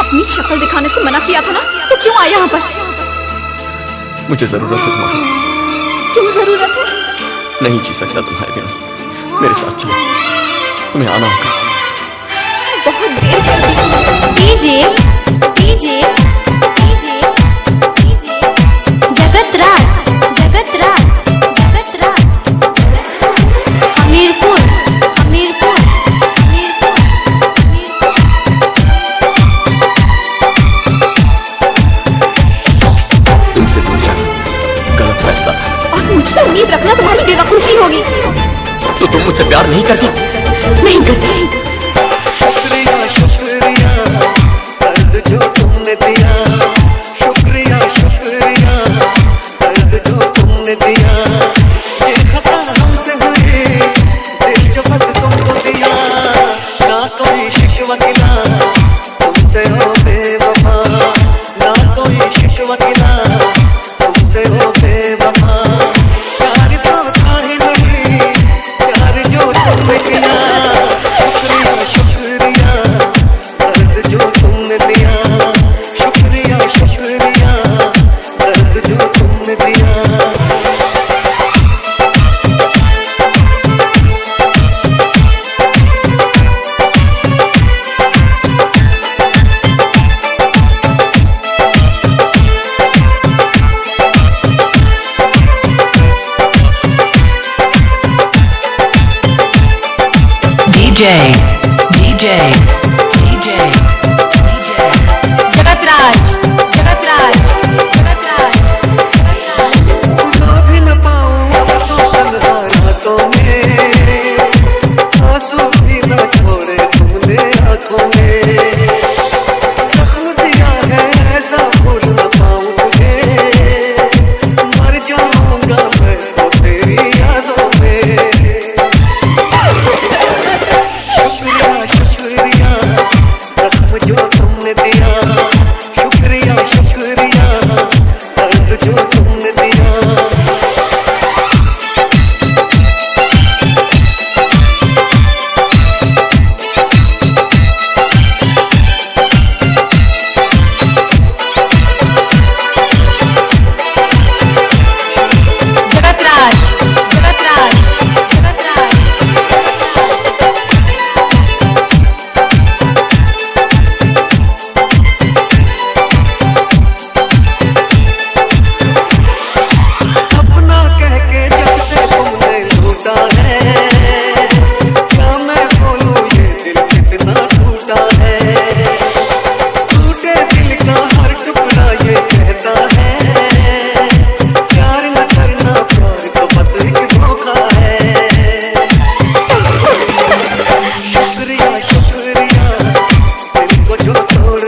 अपनी शक्ल दिखाने से मना किया था ना, तो क्यों आया यहाँ पर? मुझे जरूरत है तुम्हारी। क्यों जरूरत है? नहीं जी सकता तुम्हारे बिना। मेरे साथ चलो, तुम्हें आना होगा। बहुत देर कर दी। DJ DJ DJ DJ Jagatraj Jagatraj Jagatraj Hamirpur Hamirpur Hamirpur तुमसे दूर जाना गलत फैसला था। और मुझसे उम्मीद रखना तुम्हारी बेवकूफी होगी। तो तुम मुझसे प्यार नहीं करती? नहीं करती। शुक्रिया शुक्रिया दर्द जो तुमने दिया, शुक्रिया शुक्रिया दर्द जो तुमने दिया। ये खता हमसे हुई, दिल जो बस तुमको दिया। ना कोई शिकवा गिला तुमसे हो बेवफा, ना कोई शिकवा गिला तुमसे हो बेवफा। प्यार तो था ही नहीं, प्यार जो तुमने किया। शुक्रिया दर्द जो तुमने दिया, शुक्रिया शुक्रिया दर्द जो तुमने दिया। DJ DJ DJ DJ Jagatraj Jagatraj Jagatraj ना भी न पाऊं तो तन्हा रातों में, आंसू भी न छोड़े तुमने आंखों में। जख्म दिया है ऐसा भूल न पाऊं तुझे, मर जाऊंगा मैं तो तेरी यादों में। शुक्रिया शुक्रिया जख्म जो तुमने दिया, शुक्रिया शुक्रिया दर्द जो तुमने दिया। जगतराज जगतराज जगतराज अपना कह के जब से तुमने लूटा है, क्या मैं बोलूं ये दिल कितना टूटा है। टूटे दिल का हर टुकड़ा ये कहता है, प्यार न करना प्यार तो बस एक धोखा है। शुक्रिया शुक्रिया दिल को जो तोड़